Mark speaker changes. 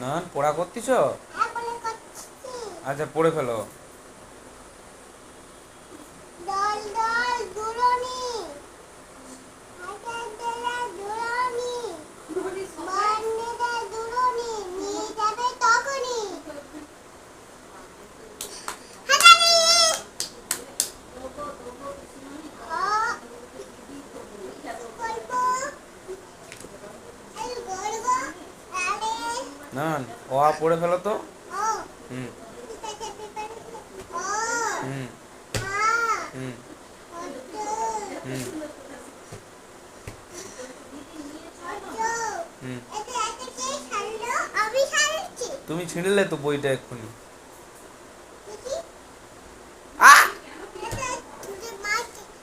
Speaker 1: না পড়া করতেছ? আচ্ছা পড়ে ফেলো। না ও পড়ে ফেলো তো। হুম হুম হুম হুম হুম। তুমি ছিঁড়লে তো বইটা এক্ষুনি।